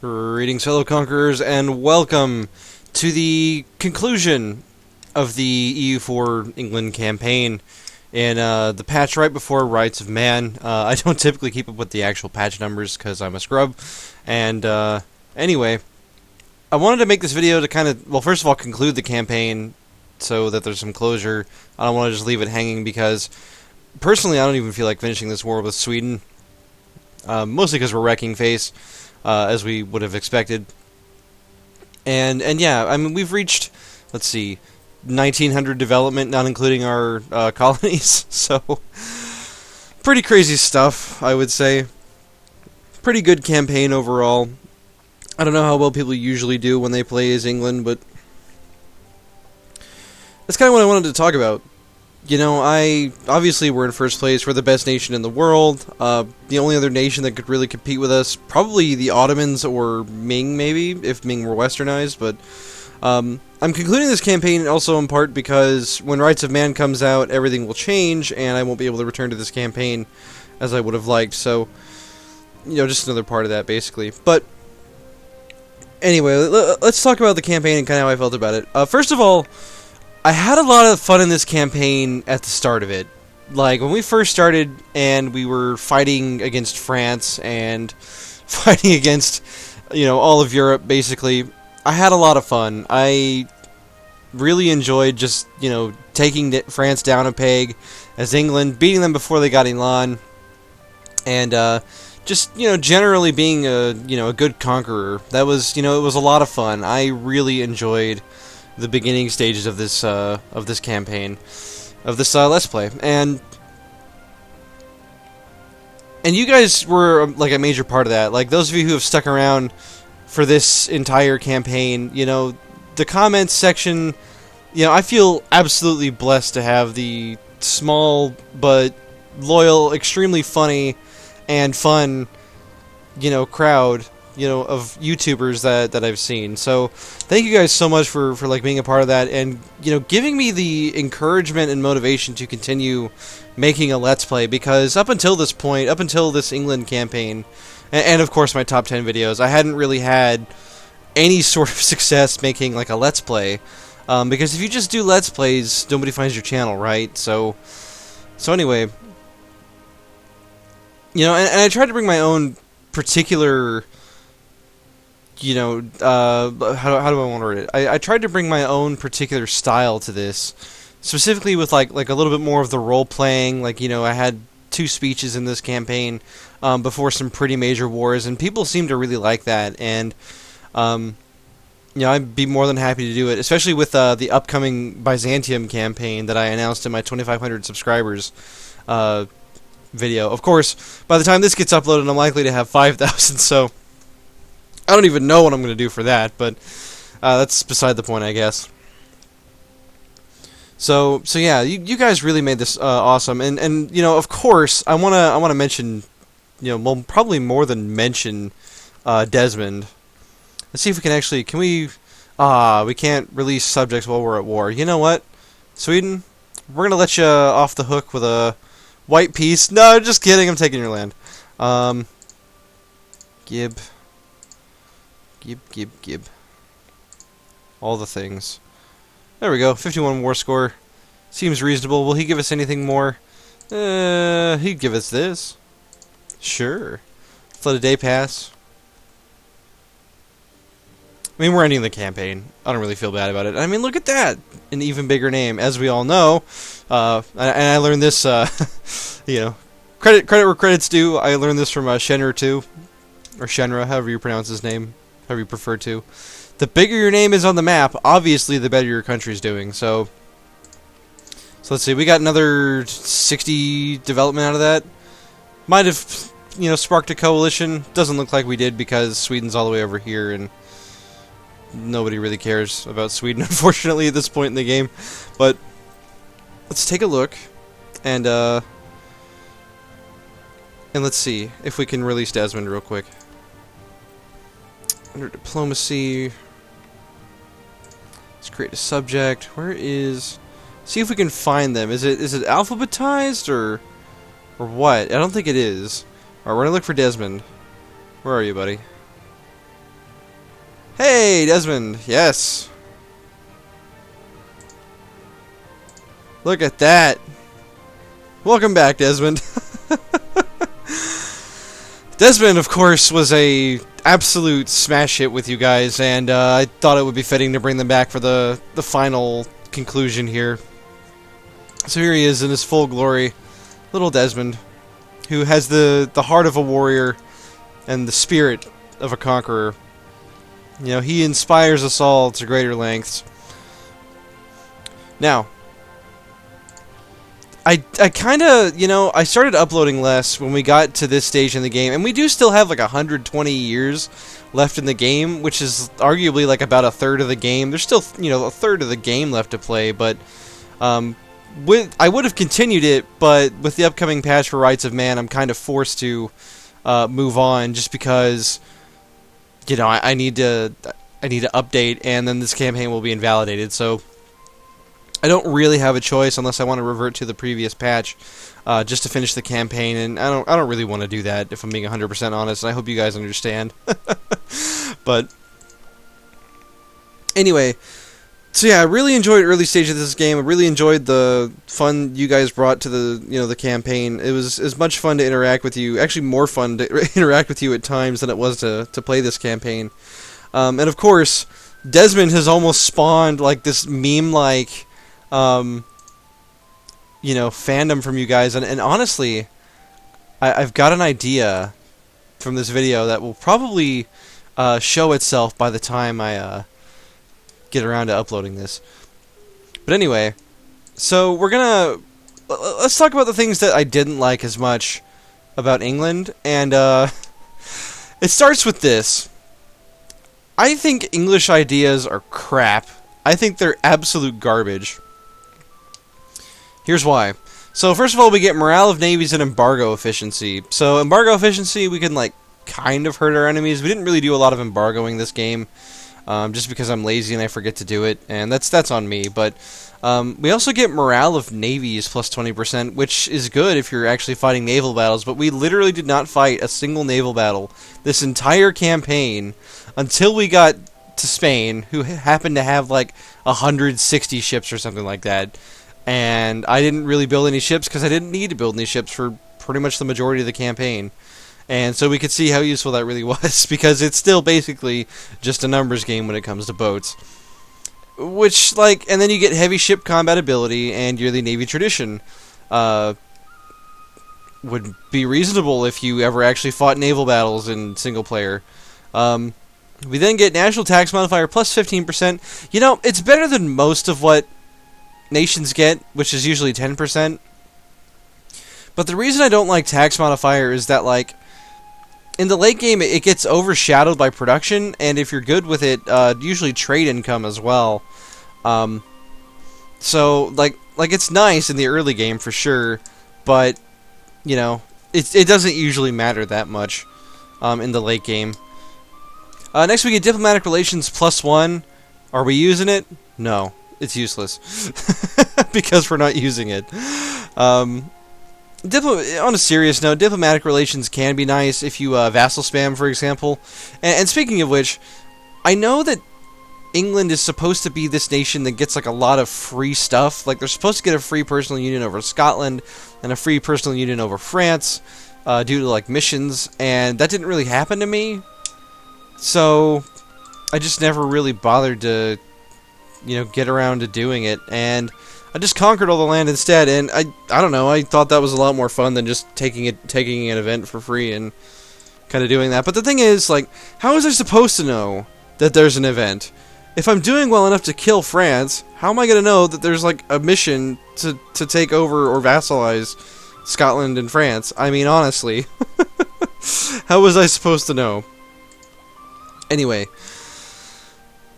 Greetings, fellow conquerors, and welcome to the conclusion of the EU4 England campaign in the patch right before Rights of Man. I don't typically keep up with the actual patch numbers because I'm a scrub. And anyway, I wanted to make this video to kind of, well, first of all, conclude the campaign so that there's some closure. I don't want to just leave it hanging because, personally, I don't even feel like finishing this war with Sweden. Mostly because we're wrecking face. As we would have expected. And yeah, I mean, we've reached, let's see, 1900 development, not including our colonies, so pretty crazy stuff, I would say. Pretty good campaign overall. I don't know how well people usually do when they play as England, but that's kind of what I wanted to talk about. You know, obviously we're in first place. We're the best nation in the world. The only other nation that could really compete with us, probably the Ottomans or Ming, maybe, if Ming were westernized. But I'm concluding this campaign also in part because when Rights of Man comes out, everything will change, and I won't be able to return to this campaign as I would have liked. So, you know, just another part of that, basically. But anyway, let's talk about the campaign and kind of how I felt about it. First of all, I had a lot of fun in this campaign at the start of it. Like, when we first started and we were fighting against France and fighting against, you know, all of Europe, basically, I had a lot of fun. I really enjoyed just, you know, taking France down a peg as England, beating them before they got Elan, and just, you know, generally being a good conqueror. That was, you know, it was a lot of fun. I really enjoyed the beginning stages of this campaign, of this Let's Play, and you guys were like a major part of that. Like, those of you who have stuck around for this entire campaign, you know, the comments section, you know, I feel absolutely blessed to have the small but loyal, extremely funny and fun, you know, crowd, you know, of YouTubers that I've seen. So thank you guys so much for like being a part of that, and, you know, giving me the encouragement and motivation to continue making a Let's Play, because up until this point, up until this England campaign, and of course my top 10 videos, I hadn't really had any sort of success making like a Let's Play, because if you just do Let's Plays, nobody finds your channel, right? So anyway, you know, and I tried to bring my own particular, you know, how do I want to word it? I tried to bring my own particular style to this, specifically with like a little bit more of the role playing. Like, you know, I had 2 speeches in this campaign before some pretty major wars, and people seem to really like that. And you know, I'd be more than happy to do it, especially with the upcoming Byzantium campaign that I announced in my 2,500 subscribers video. Of course, by the time this gets uploaded, I'm likely to have 5,000. So I don't even know what I'm going to do for that, but that's beside the point, I guess. So yeah, you guys really made this awesome, and you know, of course, I wanna mention, you know, well, probably more than mention Desmond. Let's see if we can actually, we can't release subjects while we're at war. You know what, Sweden, we're gonna let you off the hook with a white piece. No, just kidding. I'm taking your land. Gib. All the things. There we go. 51 war score. Seems reasonable. Will he give us anything more? He'd give us this. Sure. Let's let a day pass. I mean, we're ending the campaign. I don't really feel bad about it. I mean, look at that! An even bigger name. As we all know, and I learned this, you know, credit where credit's due. I learned this from Shenra 2, or Shenra, however you pronounce his name. However you prefer to. The bigger your name is on the map, obviously the better your country's doing. So let's see, we got another 60 development out of that. Might have, you know, sparked a coalition. Doesn't look like we did because Sweden's all the way over here, and nobody really cares about Sweden, unfortunately, at this point in the game. But let's take a look, and let's see if we can release Desmond real quick. Under diplomacy, let's create a subject. Where is? See if we can find them. Is it alphabetized or what? I don't think it is. Alright, we're gonna look for Desmond. Where are you, buddy? Hey, Desmond. Yes. Look at that. Welcome back, Desmond. Desmond, of course, was a absolute smash hit with you guys, and I thought it would be fitting to bring them back for the final conclusion here. So here he is in his full glory, little Desmond, who has the heart of a warrior and the spirit of a conqueror. You know, he inspires us all to greater lengths. Now, I kind of, you know, I started uploading less when we got to this stage in the game, and we do still have like 120 years left in the game, which is arguably like about a third of the game. There's still, you know, a third of the game left to play, but I would have continued it, but with the upcoming patch for Rights of Man, I'm kind of forced to move on, just because, you know, I need to update, and then this campaign will be invalidated. So I don't really have a choice unless I want to revert to the previous patch just to finish the campaign, and I don't really want to do that, if I'm being 100% honest, and I hope you guys understand. But anyway, so yeah, I really enjoyed early stage of this game. I really enjoyed the fun you guys brought to the, you know, the campaign. It was as much fun to interact with you, actually more fun to interact with you at times than it was to play this campaign. And of course, Desmond has almost spawned like this meme-like you know, fandom from you guys, and honestly, I've got an idea from this video that will probably show itself by the time I get around to uploading this. But anyway, so let's talk about the things that I didn't like as much about England, and it starts with this. I think English ideas are crap. I think they're absolute garbage. Here's why. So first of all, we get morale of navies and embargo efficiency. So embargo efficiency, we can like kind of hurt our enemies. We didn't really do a lot of embargoing this game, just because I'm lazy and I forget to do it, and that's on me. But we also get morale of navies plus 20%, which is good if you're actually fighting naval battles. But we literally did not fight a single naval battle this entire campaign until we got to Spain, who happened to have like 160 ships or something like that. And I didn't really build any ships because I didn't need to build any ships for pretty much the majority of the campaign. And so we could see how useful that really was, because it's still basically just a numbers game when it comes to boats. Which, like, and then you get heavy ship combat ability and yearly Navy tradition. Would be reasonable if you ever actually fought naval battles in single player. We then get national tax modifier plus 15%. You know, it's better than most of what nations get, which is usually 10%. But the reason I don't like tax modifier is that, like, in the late game it gets overshadowed by production, and if you're good with it, usually trade income as well. So like it's nice in the early game for sure, but you know, it doesn't usually matter that much in the late game. Next we get diplomatic relations plus 1. Are we using it? No. It's useless. Because we're not using it. On a serious note, diplomatic relations can be nice if you vassal spam, for example. And speaking of which, I know that England is supposed to be this nation that gets like a lot of free stuff. Like, they're supposed to get a free personal union over Scotland and a free personal union over France due to like missions, and that didn't really happen to me. So I just never really bothered to, you know, get around to doing it, and I just conquered all the land instead. And I don't know, I thought that was a lot more fun than just taking an event for free and kind of doing that. But the thing is, like, how was I supposed to know that there's an event? If I'm doing well enough to kill France, how am I going to know that there's like a mission to take over or vassalize Scotland and France? I mean, honestly, how was I supposed to know? Anyway,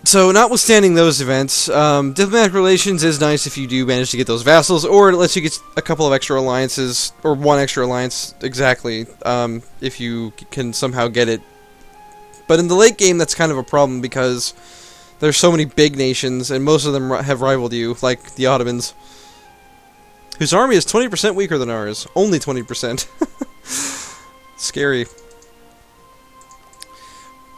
so notwithstanding those events, diplomatic relations is nice if you do manage to get those vassals, or it lets you get a couple of extra alliances, or one extra alliance, exactly, if you can somehow get it. But in the late game, that's kind of a problem, because there's so many big nations, and most of them have rivaled you, like the Ottomans, whose army is 20% weaker than ours. Only 20%. Scary.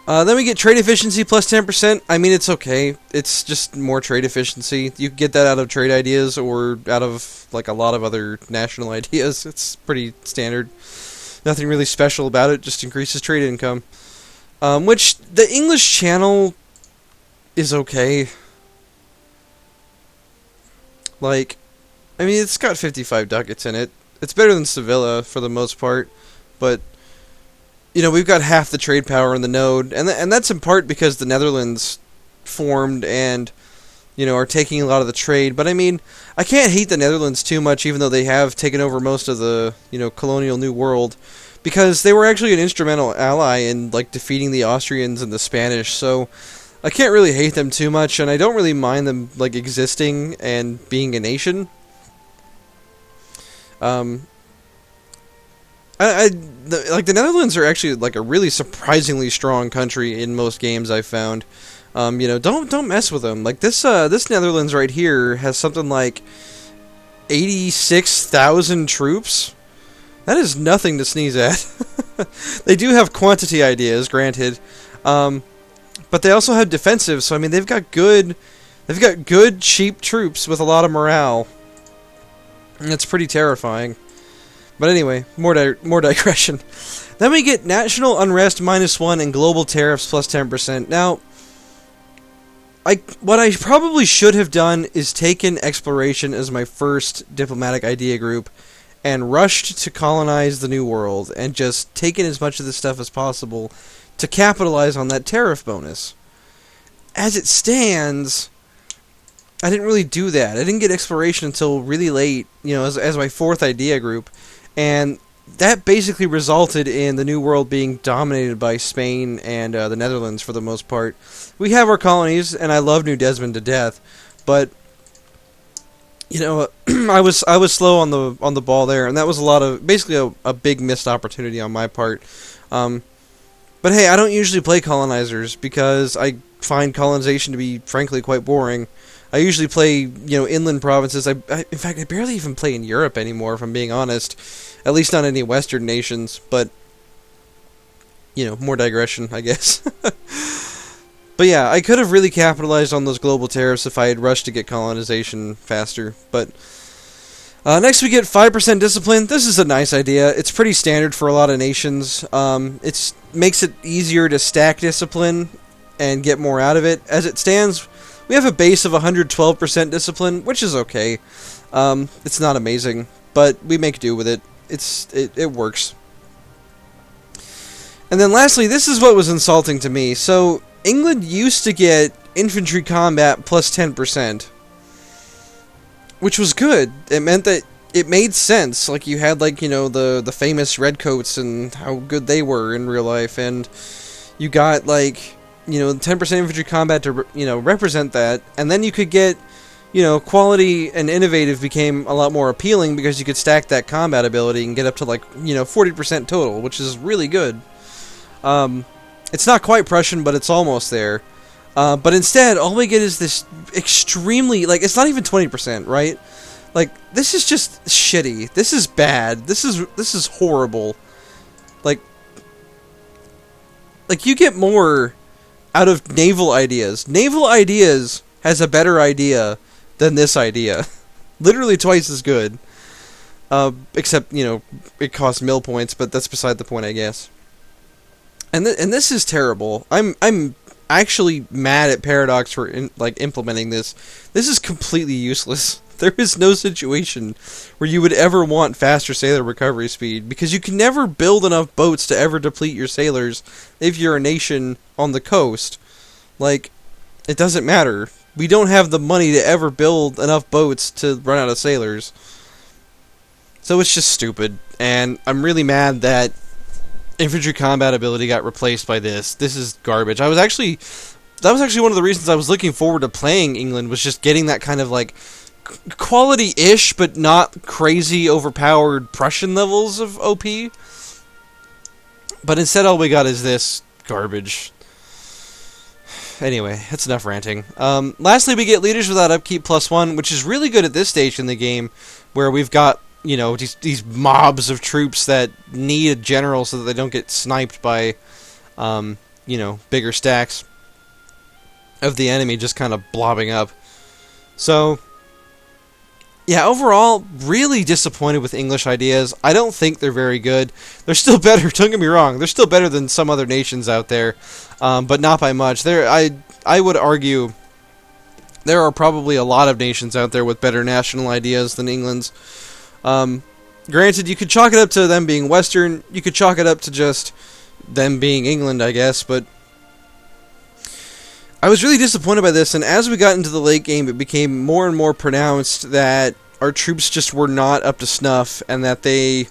Then we get trade efficiency plus 10%. I mean, it's okay. It's just more trade efficiency. You can get that out of trade ideas or out of like a lot of other national ideas. It's pretty standard. Nothing really special about it. Just increases trade income. Which the English Channel is okay. Like, I mean, it's got 55 ducats in it. It's better than Sevilla for the most part, but you know, we've got half the trade power in the node, and that's in part because the Netherlands formed and, you know, are taking a lot of the trade. But I mean, I can't hate the Netherlands too much, even though they have taken over most of the, you know, colonial New World, because they were actually an instrumental ally in, like, defeating the Austrians and the Spanish, so I can't really hate them too much, and I don't really mind them, like, existing and being a nation. Like, the Netherlands are actually, like, a really surprisingly strong country in most games I've found. You know, don't mess with them. Like, this Netherlands right here has something like 86,000 troops. That is nothing to sneeze at. They do have quantity ideas, granted. But they also have defensive, so I mean, they've got good cheap troops with a lot of morale. And it's pretty terrifying. But anyway, more digression. Then we get national unrest -1 and global tariffs plus 10%. Now, what I probably should have done is taken exploration as my first diplomatic idea group and rushed to colonize the New World and just taken as much of this stuff as possible to capitalize on that tariff bonus. As it stands, I didn't really do that. I didn't get exploration until really late, you know, as my fourth idea group. And that basically resulted in the New World being dominated by Spain and the Netherlands for the most part. We have our colonies, and I love New Desmond to death, but you know, I was slow on the ball there, and that was basically a big missed opportunity on my part. But hey, I don't usually play colonizers because I find colonization to be frankly quite boring. I usually play, you know, inland provinces. In fact, I barely even play in Europe anymore, if I'm being honest. At least not any Western nations, but, you know, more digression, I guess. But yeah, I could have really capitalized on those global tariffs if I had rushed to get colonization faster. But next we get 5% discipline. This is a nice idea. It's pretty standard for a lot of nations. It makes it easier to stack discipline and get more out of it. As it stands, we have a base of 112% discipline, which is okay. It's not amazing, but we make do with it. It works. And then lastly, this is what was insulting to me. So, England used to get infantry combat plus 10%, which was good. It meant that it made sense. Like, you had, like, you know, the famous redcoats and how good they were in real life, and you got, like, you know, 10% infantry combat to, you know, represent that, and then you could get, you know, quality and innovative became a lot more appealing because you could stack that combat ability and get up to, like, you know, 40% total, which is really good. It's not quite Prussian, but it's almost there. But instead, all we get is this extremely, like, it's not even 20%, right? Like, this is just shitty. This is bad. This is horrible. Like, you get more out of naval ideas. Naval ideas has a better idea than this idea. Literally twice as good. Except, you know, it costs mil points, but that's beside the point, I guess. And this is terrible. I'm actually mad at Paradox for implementing this. This is completely useless. There is no situation where you would ever want faster sailor recovery speed, because you can never build enough boats to ever deplete your sailors if you're a nation on the coast. Like, it doesn't matter. We don't have the money to ever build enough boats to run out of sailors. So it's just stupid, and I'm really mad that infantry combat ability got replaced by this. This is garbage. That was actually one of the reasons I was looking forward to playing England, was just getting that kind of, like, quality-ish, but not crazy overpowered Prussian levels of OP. But instead all we got is this garbage. Anyway, that's enough ranting. Lastly, we get leaders without upkeep +1, which is really good at this stage in the game, where we've got, you know, these mobs of troops that need a general so that they don't get sniped by, bigger stacks of the enemy just kind of blobbing up. So, yeah, overall, really disappointed with English ideas. I don't think they're very good. They're still better, don't get me wrong, they're still better than some other nations out there, but not by much. I would argue there are probably a lot of nations out there with better national ideas than England's. Granted, you could chalk it up to them being Western, you could chalk it up to just them being England, I guess, but I was really disappointed by this, and as we got into the late game, it became more and more pronounced that our troops just were not up to snuff, and that they,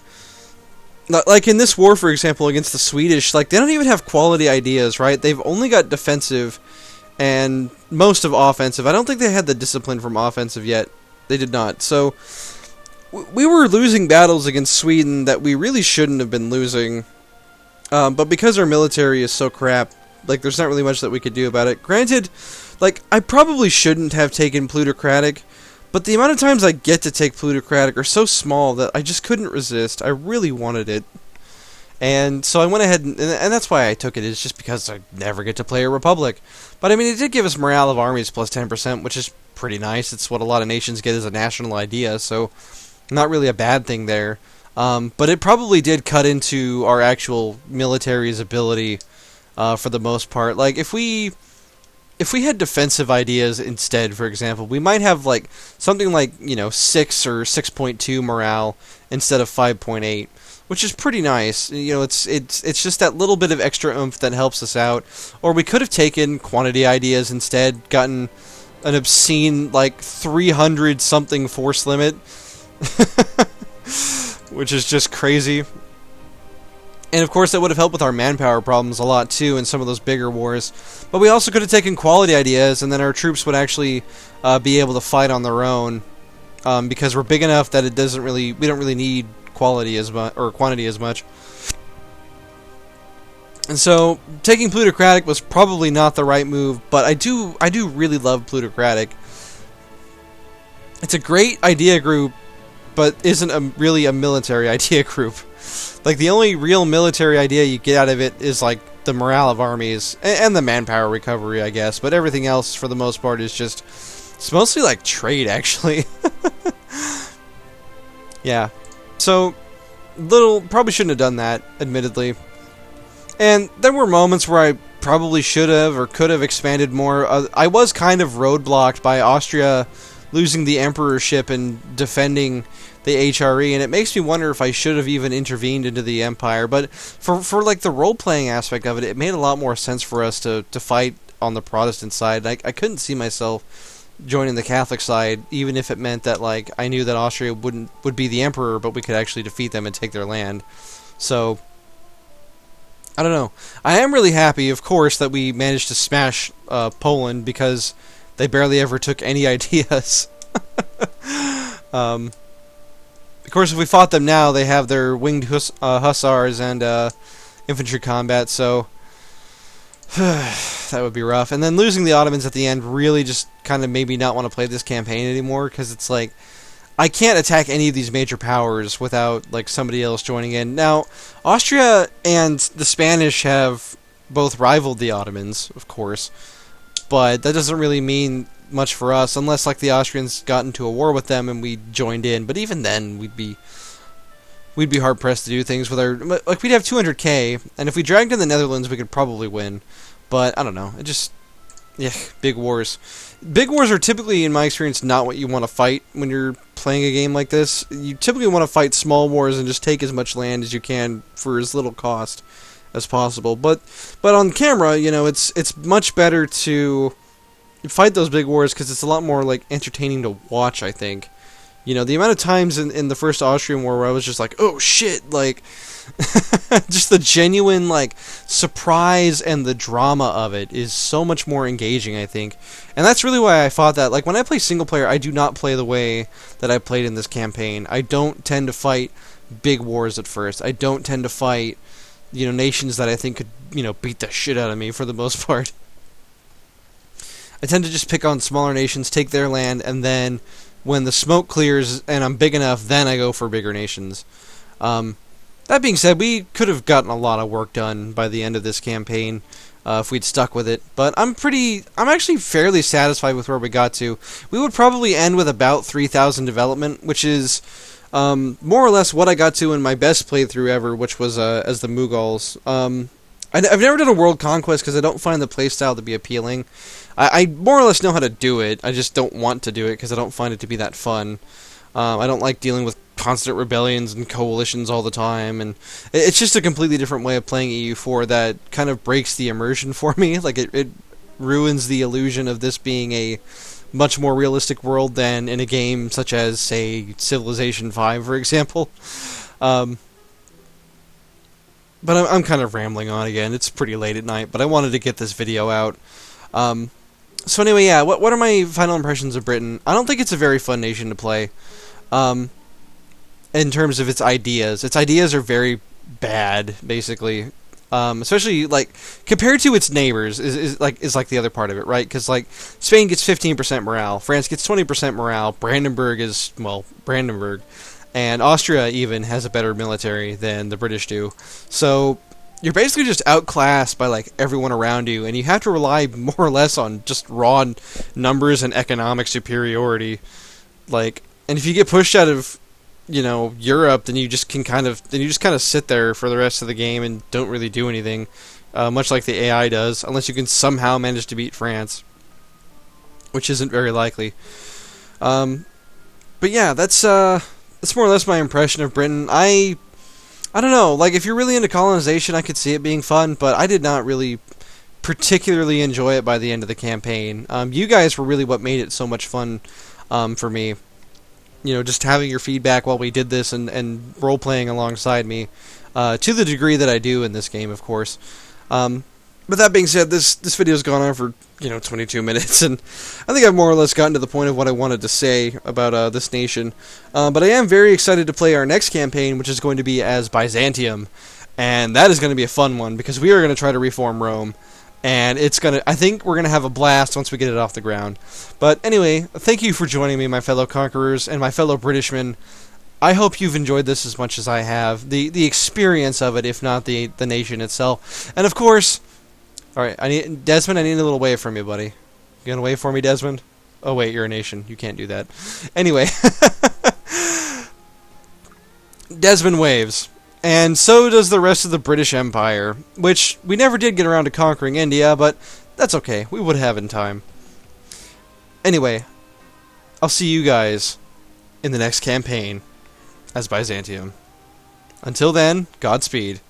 like in this war, for example, against the Swedish, like, they don't even have quality ideas, right? They've only got defensive and most of offensive. I don't think they had the discipline from offensive yet. They did not. So we were losing battles against Sweden that we really shouldn't have been losing. But because our military is so crap, like, there's not really much that we could do about it. Granted, like, I probably shouldn't have taken plutocratic, but the amount of times I get to take plutocratic are so small that I just couldn't resist. I really wanted it. And so I went ahead, and that's why I took it, is just because I never get to play a republic. But I mean, it did give us morale of armies plus 10%, which is pretty nice. It's what a lot of nations get as a national idea, so not really a bad thing there. But it probably did cut into our actual military's ability for the most part. Like, if we had defensive ideas instead, for example, we might have like something like 6 or 6.2 morale instead of 5.8. Which is pretty nice. It's just that little bit of extra oomph that helps us out. Or we could have taken quantity ideas instead, gotten an obscene, like, 300-something force limit. Which is just crazy. And, of course, that would have helped with our manpower problems a lot, too, in some of those bigger wars. But we also could have taken quality ideas, and then our troops would actually be able to fight on their own. Because we're big enough that we don't really need quality as much, or quantity as much. And so taking plutocratic was probably not the right move, but I do really love plutocratic. It's a great idea group, but isn't really a military idea group. Like, the only real military idea you get out of it is like the morale of armies and the manpower recovery, I guess, but everything else for the most part is just, it's mostly like trade, actually. Yeah. So, probably shouldn't have done that, admittedly. And there were moments where I probably should have or could have expanded more. I was kind of roadblocked by Austria losing the emperorship and defending the HRE, and it makes me wonder if I should have even intervened into the empire. But for like the role-playing aspect of it, it made a lot more sense for us to fight on the Protestant side. I couldn't see myself joining the Catholic side, even if it meant that, like, I knew that Austria would be the emperor, but we could actually defeat them and take their land. So, I don't know. I am really happy, of course, that we managed to smash Poland, because they barely ever took any ideas. Of course, if we fought them now, they have their winged hussars and infantry combat, so that would be rough. And then losing the Ottomans at the end really just kind of made me not want to play this campaign anymore, because it's like, I can't attack any of these major powers without, like, somebody else joining in. Now, Austria and the Spanish have both rivaled the Ottomans, of course, but that doesn't really mean much for us, unless, like, the Austrians got into a war with them and we joined in. But even then, we'd be hard-pressed to do things with our... Like, we'd have 200k, and if we dragged in the Netherlands, we could probably win. But, I don't know, it just... Yeah, big wars. Big wars are typically, in my experience, not what you want to fight when you're playing a game like this. You typically want to fight small wars and just take as much land as you can for as little cost as possible. But on camera, it's much better to fight those big wars, because it's a lot more, like, entertaining to watch, I think. The amount of times in the first Austrian War where I was just like, oh shit, like, just the genuine, like, surprise and the drama of it is so much more engaging, I think. And that's really why I fought that. Like, when I play single player, I do not play the way that I played in this campaign. I don't tend to fight big wars at first. I don't tend to fight, nations that I think could, beat the shit out of me for the most part. I tend to just pick on smaller nations, take their land, and then when the smoke clears and I'm big enough, then I go for bigger nations. That being said, we could have gotten a lot of work done by the end of this campaign. if we'd stuck with it. But I'm actually fairly satisfied with where we got to. We would probably end with about 3,000 development, which is more or less what I got to in my best playthrough ever, which was as the Mughals. I've never done a world conquest because I don't find the playstyle to be appealing. I more or less know how to do it, I just don't want to do it because I don't find it to be that fun. I don't like dealing with constant rebellions and coalitions all the time, and it's just a completely different way of playing EU4 that kind of breaks the immersion for me. Like, it ruins the illusion of this being a much more realistic world than in a game such as, say, Civilization 5, for example. But I'm kind of rambling on again. It's pretty late at night, but I wanted to get this video out. So anyway, yeah, what are my final impressions of Britain? I don't think it's a very fun nation to play. In terms of its ideas. Its ideas are very bad, basically. Especially, like, compared to its neighbors, is like the other part of it, right? Because, like, Spain gets 15% morale, France gets 20% morale, Brandenburg is, well, Brandenburg, and Austria even has a better military than the British do. So you're basically just outclassed by, like, everyone around you, and you have to rely more or less on just raw numbers and economic superiority. Like, and if you get pushed out of, you know, Europe, then you just kind of sit there for the rest of the game and don't really do anything, much like the AI does, unless you can somehow manage to beat France, which isn't very likely. But yeah, that's more or less my impression of Britain. I don't know, like, if you're really into colonization, I could see it being fun, but I did not really particularly enjoy it by the end of the campaign. You guys were really what made it so much fun for me. You know, just having your feedback while we did this and role-playing alongside me, to the degree that I do in this game, of course. But that being said, this video's gone on for, 22 minutes, and I think I've more or less gotten to the point of what I wanted to say about this nation. But I am very excited to play our next campaign, which is going to be as Byzantium, and that is going to be a fun one, because we are going to try to reform Rome. And I think we're going to have a blast once we get it off the ground. But anyway, thank you for joining me, my fellow conquerors and my fellow Britishmen. I hope you've enjoyed this as much as I have. The experience of it, if not the nation itself. And of course, alright, Desmond, I need a little wave from you, buddy. You gonna wave for me, Desmond? Oh wait, you're a nation. You can't do that. Anyway. Desmond waves. And so does the rest of the British Empire, which we never did get around to conquering India, but that's okay. We would have in time. Anyway, I'll see you guys in the next campaign as Byzantium. Until then, Godspeed.